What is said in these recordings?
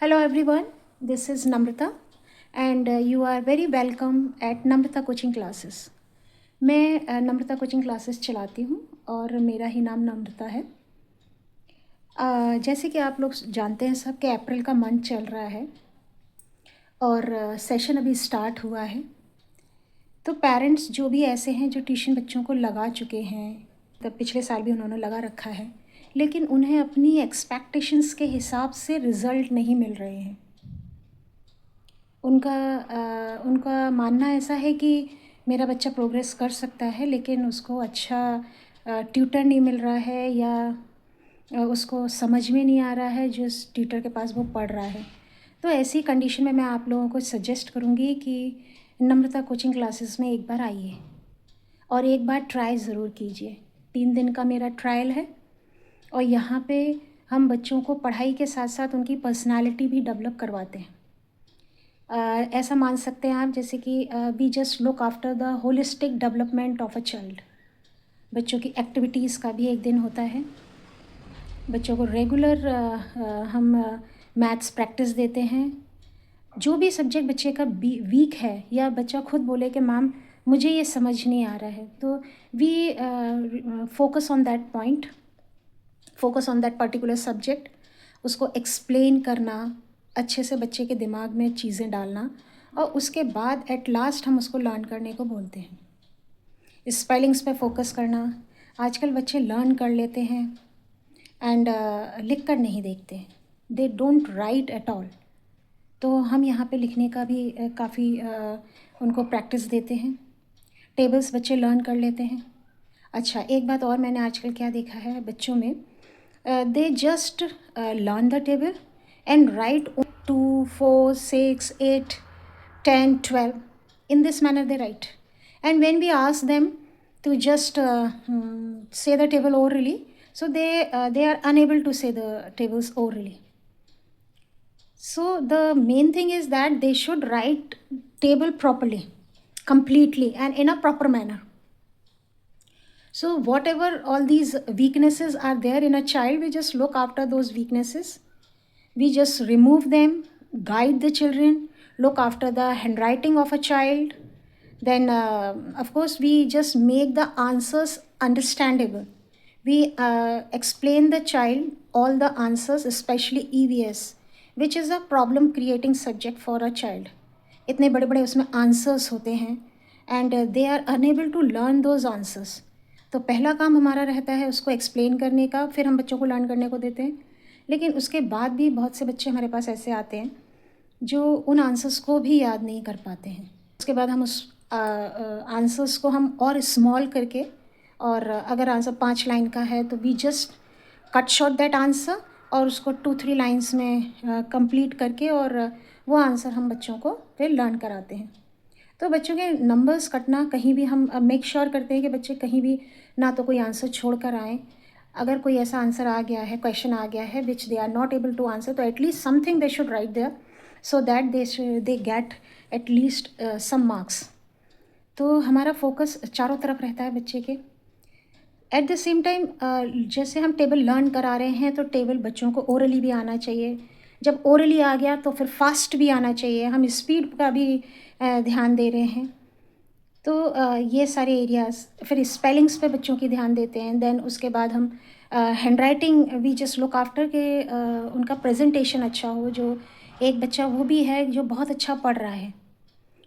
Hello everyone, this is Namrata and you are very welcome at Namrata Coaching Classes. मैं नम्रता coaching classes चलाती हूँ और मेरा ही नाम नम्रता है। जैसे कि आप लोग जानते हैं सब कि अप्रैल का मंथ चल रहा है और सेशन अभी स्टार्ट हुआ है। तो पेरेंट्स जो भी ऐसे हैं जो ट्यूशन बच्चों को लगा चुके हैं, तब पिछले साल भी उन्होंने लगा रखा है, लेकिन उन्हें अपनी एक्सपेक्टेशंस के हिसाब से रिज़ल्ट नहीं मिल रहे हैं। उनका मानना ऐसा है कि मेरा बच्चा प्रोग्रेस कर सकता है लेकिन उसको अच्छा ट्यूटर नहीं मिल रहा है या उसको समझ में नहीं आ रहा है जिस ट्यूटर के पास वो पढ़ रहा है। तो ऐसी कंडीशन में मैं आप लोगों को सजेस्ट करूँगी कि नम्रता कोचिंग क्लासेस में एक बार आइए और एक बार ट्राई ज़रूर कीजिए। 3 दिन का मेरा ट्रायल है और यहाँ पे हम बच्चों को पढ़ाई के साथ साथ उनकी पर्सनालिटी भी डेवलप करवाते हैं। ऐसा मान सकते हैं आप जैसे कि we just look after the holistic development of a child. बच्चों की एक्टिविटीज़ का भी एक दिन होता है। बच्चों को रेगुलर हम मैथ्स प्रैक्टिस देते हैं। जो भी सब्जेक्ट बच्चे का वीक है या बच्चा खुद बोले कि मैम मुझे ये समझ नहीं आ रहा है, तो we focus on that point, focus on that particular subject, उसको एक्सप्लेन करना, अच्छे से बच्चे के दिमाग में चीज़ें डालना और उसके बाद एट लास्ट हम उसको लर्न करने को बोलते हैं। स्पेलिंग्स पे फोकस करना। आजकल बच्चे लर्न कर लेते हैं एंड लिख कर नहीं देखते, they don't write at all. तो हम यहाँ पे लिखने का भी काफ़ी उनको प्रैक्टिस देते हैं। टेबल्स बच्चे लर्न कर लेते हैं। अच्छा, एक बात और मैंने आजकल क्या देखा है बच्चों में, they just learn the table and write 2, 4, 6, 8, 10, 12. In this manner they write. And when we ask them to just say the table orally, so they are unable to say the tables orally. So the main thing is that they should write table properly, completely and in a proper manner. So whatever all these weaknesses are there in a child, we just look after those weaknesses. We just remove them, guide the children, look after the handwriting of a child. Then, of course, we just make the answers understandable. We explain the child all the answers, especially EVS, which is a problem creating subject for a child. इतने बड़े बड़े उसमें answers होते हैं and they are unable to learn those answers. तो पहला काम हमारा रहता है उसको एक्सप्लेन करने का, फिर हम बच्चों को लर्न करने को देते हैं। लेकिन उसके बाद भी बहुत से बच्चे हमारे पास ऐसे आते हैं जो उन आंसर्स को भी याद नहीं कर पाते हैं। उसके बाद हम उस आंसर्स को हम और स्मॉल करके, और अगर आंसर 5 लाइन का है तो we just cut short that answer और उसको 2-3 लाइन्स में कंप्लीट करके और वो आंसर हम बच्चों को फिर लर्न कराते हैं। तो बच्चों के नंबर्स कटना कहीं भी हम मेक श्योर करते हैं कि बच्चे कहीं भी ना तो कोई आंसर छोड़ कर आएँ। अगर कोई ऐसा आंसर आ गया है, क्वेश्चन आ गया है which they are not able to answer, तो at least something they should write there so that they get at least some marks. तो हमारा फोकस चारों तरफ रहता है बच्चे के। एट द सेम टाइम जैसे हम टेबल लर्न करा रहे हैं तो टेबल बच्चों को ओरली भी आना चाहिए। जब ओरली आ गया तो फिर फास्ट भी आना चाहिए। हम स्पीड का भी ध्यान दे रहे हैं। तो ये सारे एरियाज़, फिर स्पेलिंग्स पे बच्चों की ध्यान देते हैं। देन उसके बाद हम handwriting we just look after के उनका प्रेजेंटेशन अच्छा हो। जो एक बच्चा वो भी है जो बहुत अच्छा पढ़ रहा है,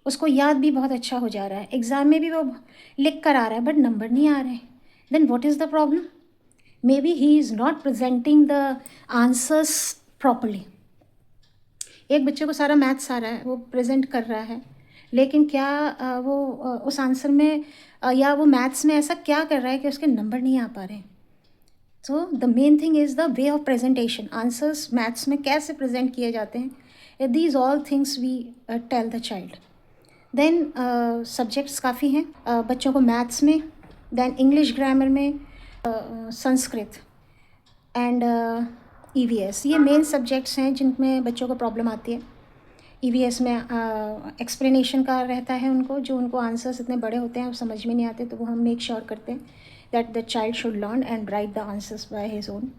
उसको याद भी बहुत अच्छा हो जा रहा है, एग्ज़ाम में भी वो लिख कर आ रहा है बट नंबर नहीं आ रहे, then what is the problem? Maybe he is not presenting the answers properly. एक बच्चे को सारा मैथ्स आ रहा है, वो प्रेजेंट कर रहा है, लेकिन क्या वो उस आंसर में या वो मैथ्स में ऐसा क्या कर रहा है कि उसके नंबर नहीं आ पा रहे हैं? So the main thing is the way of presentation. Answers maths में कैसे प्रेजेंट किए जाते हैं, these all things we tell the child. Then subjects काफ़ी हैं बच्चों को मैथ्स में, देन इंग्लिश ग्रामर में, संस्कृत एंड EVS, ये मेन सब्जेक्ट्स हैं जिनमें बच्चों को प्रॉब्लम आती है। EVS में एक्सप्लेनेशन का रहता है उनको, जो उनको आंसर्स इतने बड़े होते हैं और समझ में नहीं आते, तो वो हम मेक श्योर करते हैं that the child should learn and write the answers by his own.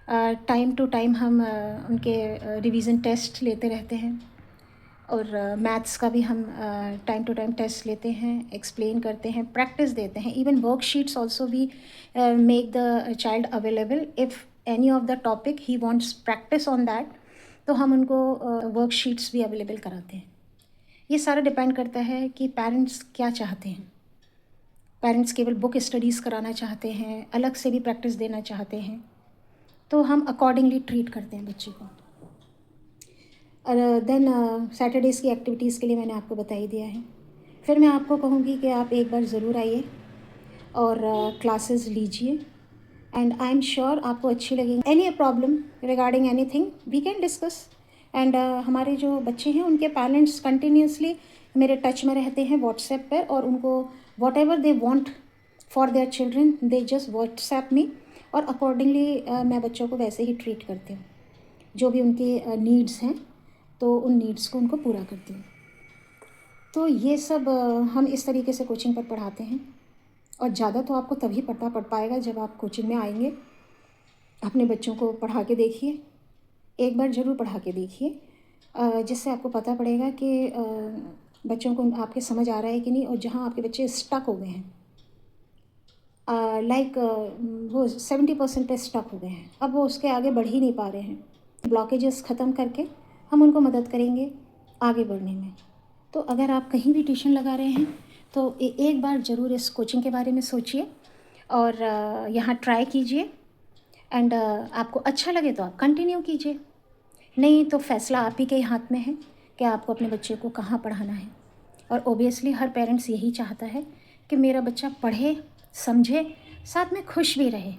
Time to time हम उनके रिवीजन टेस्ट लेते रहते हैं, और मैथ्स का भी हम टाइम टू टाइम टेस्ट लेते हैं, एक्सप्लेन करते हैं, प्रैक्टिस देते हैं. Even worksheets also we make the child available. If any of the topic he wants practice on that, तो हम उनको वर्कशीट्स भी अवेलेबल कराते हैं. ये सारा डिपेंड करता है कि पेरेंट्स क्या चाहते हैं. पेरेंट्स केवल बुक स्टडीज़ कराना चाहते हैं, अलग से भी प्रैक्टिस देना चाहते हैं, तो हम अकॉर्डिंगली ट्रीट करते हैं बच्चे को. देन सैटरडेज़ की एक्टिविटीज़ के लिए मैंने आपको बता ही दिया है. फिर मैं आपको कहूँगी कि आप एक बार ज़रूर आइए और क्लासेस लीजिए, एंड आई एम श्योर आपको अच्छी लगेंगी. Any problem regarding anything we can discuss. And हमारे जो बच्चे हैं उनके पेरेंट्स कंटिन्यूसली मेरे टच में रहते हैं व्हाट्सएप पर, और उनको what ever they want for their children they just WhatsApp me, और अकॉर्डिंगली मैं बच्चों को वैसे ही ट्रीट करती हूँ. जो भी उनकी नीड्स हैं तो उन नीड्स को उनको पूरा करती हूँ. तो ये सब हम इस तरीके से कोचिंग पर पढ़ाते हैं. और ज़्यादा तो आपको तभी पता पड़ पाएगा जब आप कोचिंग में आएंगे. अपने बच्चों को पढ़ा के देखिए, एक बार ज़रूर पढ़ा के देखिए, जिससे आपको पता पड़ेगा कि बच्चों को आपके समझ आ रहा है कि नहीं. और जहाँ आपके बच्चे स्टक हो गए हैं, लाइक वो 70% पे स्टक हो गए हैं, अब वो उसके आगे बढ़ ही नहीं पा रहे हैं, ब्लॉकेजेस ख़त्म करके हम उनको मदद करेंगे आगे बढ़ने में. तो अगर आप कहीं भी ट्यूशन लगा रहे हैं तो एक बार ज़रूर इस कोचिंग के बारे में सोचिए और यहाँ ट्राई कीजिए. एंड आपको अच्छा लगे तो आप कंटिन्यू कीजिए, नहीं तो फैसला आप ही के हाथ में है कि आपको अपने बच्चे को कहाँ पढ़ाना है. और ओबियसली हर पेरेंट्स यही चाहता है कि मेरा बच्चा पढ़े, समझे, साथ में खुश भी रहे.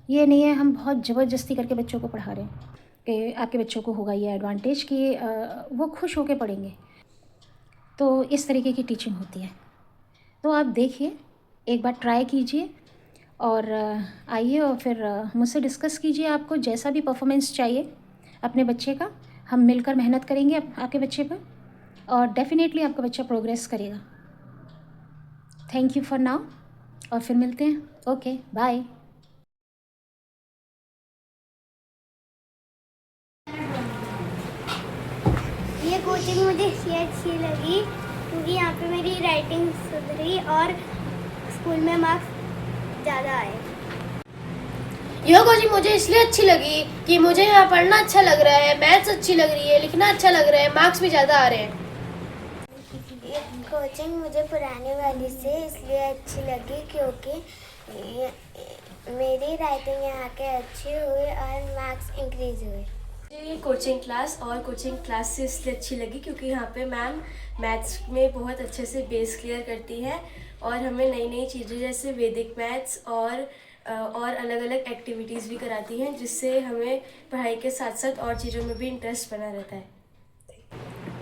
ये नहीं है हम बहुत ज़बरदस्ती करके बच्चों को पढ़ा रहे हैं कि आपके बच्चों को होगा ये एडवांटेज कि वो खुश होकर पढ़ेंगे. तो इस तरीके की टीचिंग होती है. तो आप देखिए, एक बार ट्राई कीजिए और आइए और फिर मुझसे डिस्कस कीजिए. आपको जैसा भी परफॉर्मेंस चाहिए अपने बच्चे का, हम मिलकर मेहनत करेंगे आपके बच्चे पर, और डेफिनेटली आपका बच्चा प्रोग्रेस करेगा. थैंक यू फॉर नाउ, और फिर मिलते हैं. Okay, bye. ये कोचिंग मुझे इसलिए अच्छी लगी क्योंकि यहाँ पे मेरी राइटिंग सुधरी और स्कूल में मार्क्स ज़्यादा आए. यह कोचिंग मुझे इसलिए अच्छी लगी कि मुझे यहाँ पढ़ना अच्छा लग रहा है, मैथ्स अच्छी लग रही है, लिखना अच्छा लग रहा है, मार्क्स भी ज़्यादा आ रहे हैं. ये कोचिंग मुझे पुरानी वाली से इसलिए अच्छी लगी क्योंकि मेरी राइटिंग यहाँ के अच्छी हुई और मार्क्स इंक्रीज हुए. ये कोचिंग क्लास और कोचिंग क्लास से इसलिए अच्छी लगी क्योंकि यहाँ पे मैम मैथ्स में बहुत अच्छे से बेस क्लियर करती है और हमें नई नई चीज़ें जैसे वैदिक मैथ्स और अलग अलग एक्टिविटीज़ भी कराती हैं, जिससे हमें पढ़ाई के साथ साथ और चीज़ों में भी इंटरेस्ट बना रहता है.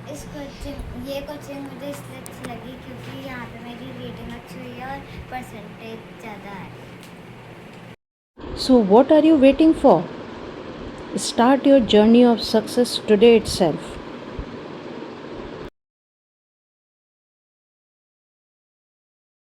ये कोचिंग मुझे इसलिए अच्छी लगी क्योंकि यहाँ पे मेरी रीडिंग अच्छी हुई है और परसेंटेज ज़्यादा है. So, what are you waiting for? Start your journey of success today itself.